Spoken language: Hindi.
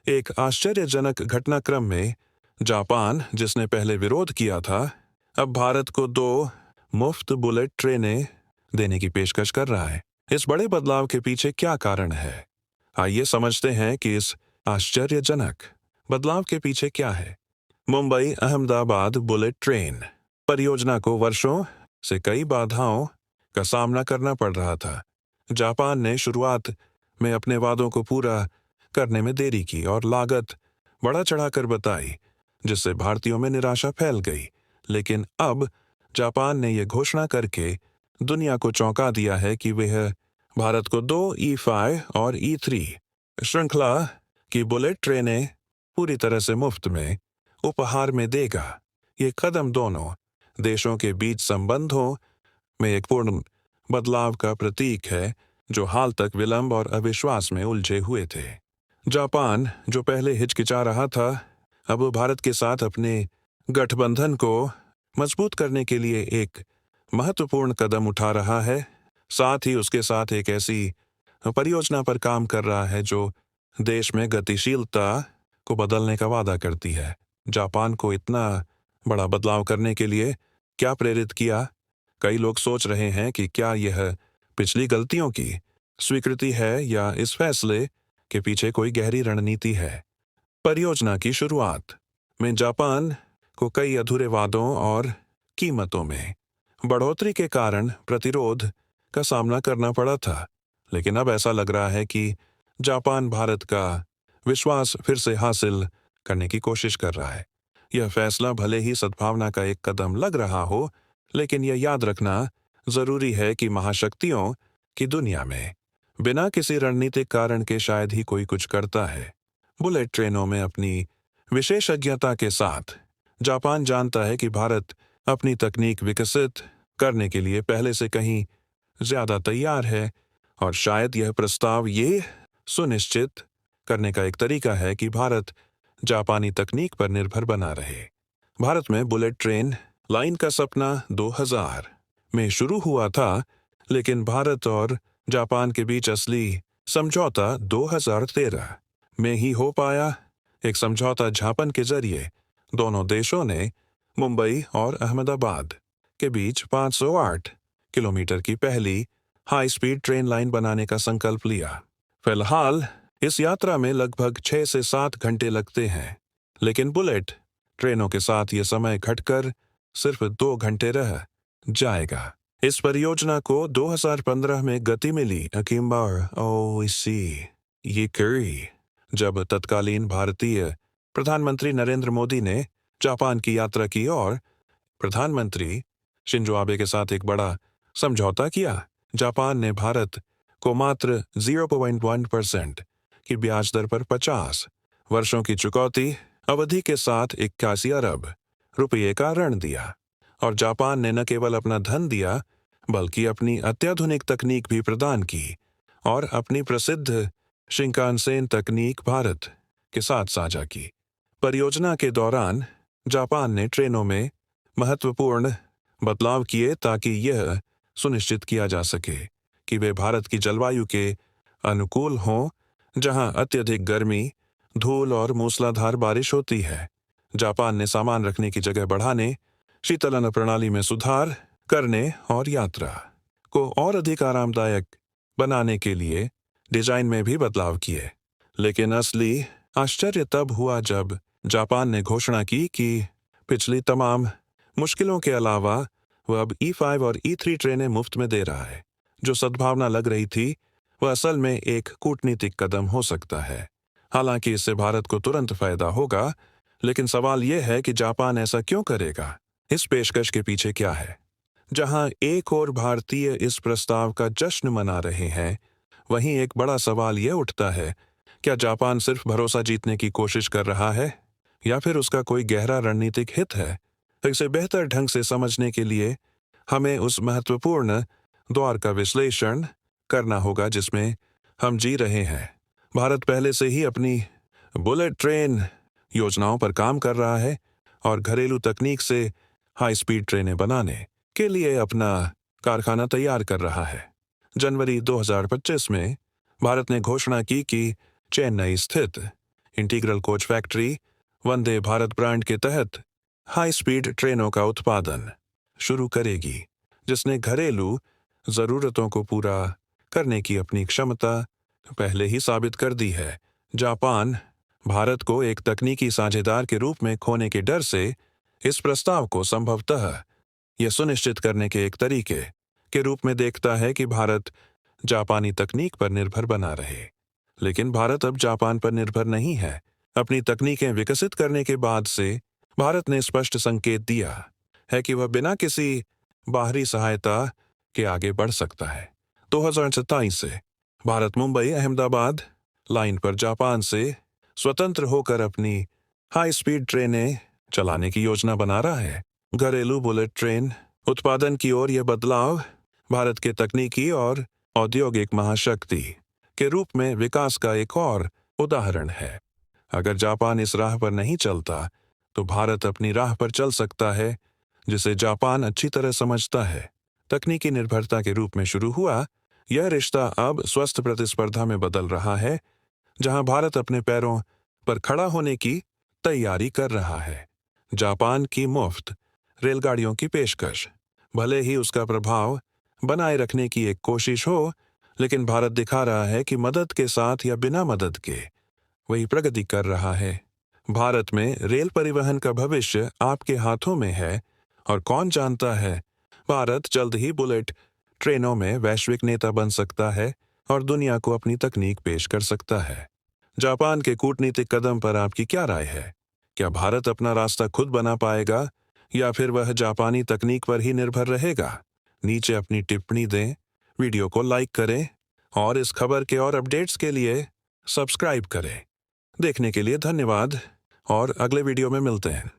एक आश्चर्यजनक घटनाक्रम में जापान, जिसने पहले विरोध किया था, अब भारत को 2 मुफ्त बुलेट ट्रेनें देने की पेशकश कर रहा है। इस बड़े बदलाव के पीछे क्या कारण है? आइए समझते हैं कि इस आश्चर्यजनक बदलाव के पीछे क्या है। मुंबई अहमदाबाद बुलेट ट्रेन परियोजना को वर्षों से कई बाधाओं का सामना करना पड़ रहा था। जापान ने शुरुआत में अपने वादों को पूरा करने में देरी की और लागत बढ़ा चढ़ाकर बताई, जिससे भारतीयों में निराशा फैल गई। लेकिन अब जापान ने यह घोषणा करके दुनिया को चौंका दिया है कि वह भारत को 2 E5 और E3 श्रृंखला की बुलेट ट्रेनें पूरी तरह से मुफ्त में उपहार में देगा। ये कदम दोनों देशों के बीच संबंधों में एक पूर्ण बदलाव का प्रतीक है, जो हाल तक विलंब और अविश्वास में उलझे हुए थे। जापान, जो पहले हिचकिचा रहा था, अब भारत के साथ अपने गठबंधन को मजबूत करने के लिए एक महत्वपूर्ण कदम उठा रहा है। साथ ही उसके साथ एक ऐसी परियोजना पर काम कर रहा है जो देश में गतिशीलता को बदलने का वादा करती है। जापान को इतना बड़ा बदलाव करने के लिए क्या प्रेरित किया? कई लोग सोच रहे हैं कि क्या यह पिछली गलतियों की स्वीकृति है या इस फैसले के पीछे कोई गहरी रणनीति है। परियोजना की शुरुआत में जापान को कई अधूरे वादों और कीमतों में बढ़ोतरी के कारण प्रतिरोध का सामना करना पड़ा था। लेकिन अब ऐसा लग रहा है कि जापान भारत का विश्वास फिर से हासिल करने की कोशिश कर रहा है। यह फैसला भले ही सद्भावना का एक कदम लग रहा हो, लेकिन यह याद रखना जरूरी है कि महाशक्तियों की दुनिया में बिना किसी रणनीतिक कारण के शायद ही कोई कुछ करता है। बुलेट ट्रेनों में अपनी विशेषज्ञता के साथ जापान जानता है कि भारत अपनी तकनीक विकसित करने के लिए पहले से कहीं ज्यादा तैयार है, और शायद यह प्रस्ताव ये सुनिश्चित करने का एक तरीका है कि भारत जापानी तकनीक पर निर्भर बना रहे। भारत में बुलेट ट्रेन लाइन का सपना 2000 में शुरू हुआ था, लेकिन भारत और जापान के बीच असली समझौता 2013 में ही हो पाया। एक समझौता ज्ञापन के जरिए दोनों देशों ने मुंबई और अहमदाबाद के बीच 508 किलोमीटर की पहली हाई स्पीड ट्रेन लाइन बनाने का संकल्प लिया। फिलहाल इस यात्रा में लगभग 6 से 7 घंटे लगते हैं, लेकिन बुलेट ट्रेनों के साथ ये समय घटकर सिर्फ 2 घंटे रह जाएगा। इस परियोजना को 2015 में गति मिली अकिंबा ओइसी ये करी जब तत्कालीन भारतीय प्रधानमंत्री नरेंद्र मोदी ने जापान की यात्रा की और प्रधानमंत्री शिंजो आबे के साथ एक बड़ा समझौता किया। जापान ने भारत को मात्र 0.1% की ब्याज दर पर 50 वर्षों की चुकौती अवधि के साथ 81 अरब रुपये का ऋण दिया। और जापान ने न केवल अपना धन दिया, बल्कि अपनी अत्याधुनिक तकनीक भी प्रदान की और अपनी प्रसिद्ध शिंकानसेन तकनीक भारत के साथ साझा की। परियोजना के दौरान जापान ने ट्रेनों में महत्वपूर्ण बदलाव किए ताकि यह सुनिश्चित किया जा सके कि वे भारत की जलवायु के अनुकूल हों, जहां अत्यधिक गर्मी, धूल और मूसलाधार बारिश होती है। जापान ने सामान रखने की जगह बढ़ाने, शीतलन प्रणाली में सुधार करने और यात्रा को और अधिक आरामदायक बनाने के लिए डिजाइन में भी बदलाव किए। लेकिन असली आश्चर्य तब हुआ जब जापान ने घोषणा की कि पिछली तमाम मुश्किलों के अलावा वह अब E5 और E3 ट्रेनें मुफ्त में दे रहा है। जो सद्भावना लग रही थी, वह असल में एक कूटनीतिक कदम हो सकता है। हालांकि इससे भारत को तुरंत फायदा होगा, लेकिन सवाल यह है कि जापान ऐसा क्यों करेगा? इस पेशकश के पीछे क्या है? जहां एक और भारतीय इस प्रस्ताव का जश्न मना रहे हैं, वहीं एक बड़ा सवाल यह उठता है, क्या जापान सिर्फ भरोसा जीतने की कोशिश कर रहा है या फिर उसका कोई गहरा रणनीतिक हित है? इसे बेहतर ढंग से समझने के लिए हमें उस महत्वपूर्ण द्वार का विश्लेषण करना होगा जिसमें हम जी रहे हैं। भारत पहले से ही अपनी बुलेट ट्रेन योजनाओं पर काम कर रहा है और घरेलू तकनीक से हाई स्पीड ट्रेनें बनाने के लिए अपना कारखाना तैयार कर रहा है। जनवरी 2025 में भारत ने घोषणा की कि चेन्नई स्थित integral coach factory Vande Bharat brand के तहत हाई स्पीड ट्रेनों का उत्पादन शुरू करेगी, जिसने घरेलू ज़रूरतों को पूरा करने की अपनी क्षमता पहले ही साबित कर दी है। जापान भारत को एक तकनीकी साझेदार के रूप में खोने के डर से इस प्रस्ताव को संभवतः यह सुनिश्चित करने के एक तरीके के रूप में देखता है कि भारत जापानी तकनीक पर निर्भर बना रहे। लेकिन भारत अब जापान पर निर्भर नहीं है। अपनी तकनीकें विकसित करने के बाद से भारत ने स्पष्ट संकेत दिया है कि वह बिना किसी बाहरी सहायता के आगे बढ़ सकता है। 2027 से भारत मुंबई अहमदाबाद लाइन पर जापान से स्वतंत्र होकर अपनी हाई स्पीड ट्रेनें चलाने की योजना बना रहा है। घरेलू बुलेट ट्रेन उत्पादन की ओर यह बदलाव भारत के तकनीकी और औद्योगिक महाशक्ति के रूप में विकास का एक और उदाहरण है। अगर जापान इस राह पर नहीं चलता तो भारत अपनी राह पर चल सकता है, जिसे जापान अच्छी तरह समझता है। तकनीकी निर्भरता के रूप में शुरू हुआ यह रिश्ता अब स्वस्थ प्रतिस्पर्धा में बदल रहा है, जहां भारत अपने पैरों पर खड़ा होने की तैयारी कर रहा है। जापान की मुफ्त रेलगाड़ियों की पेशकश भले ही उसका प्रभाव बनाए रखने की एक कोशिश हो, लेकिन भारत दिखा रहा है कि मदद के साथ या बिना मदद के वही प्रगति कर रहा है। भारत में रेल परिवहन का भविष्य आपके हाथों में है, और कौन जानता है, भारत जल्द ही बुलेट ट्रेनों में वैश्विक नेता बन सकता है और दुनिया को अपनी तकनीक पेश कर सकता है। जापान के कूटनीतिक कदम पर आपकी क्या राय है? क्या भारत अपना रास्ता खुद बना पाएगा या फिर वह जापानी तकनीक पर ही निर्भर रहेगा? नीचे अपनी टिप्पणी दें, वीडियो को लाइक करें और इस खबर के और अपडेट्स के लिए सब्सक्राइब करें। देखने के लिए धन्यवाद और अगले वीडियो में मिलते हैं।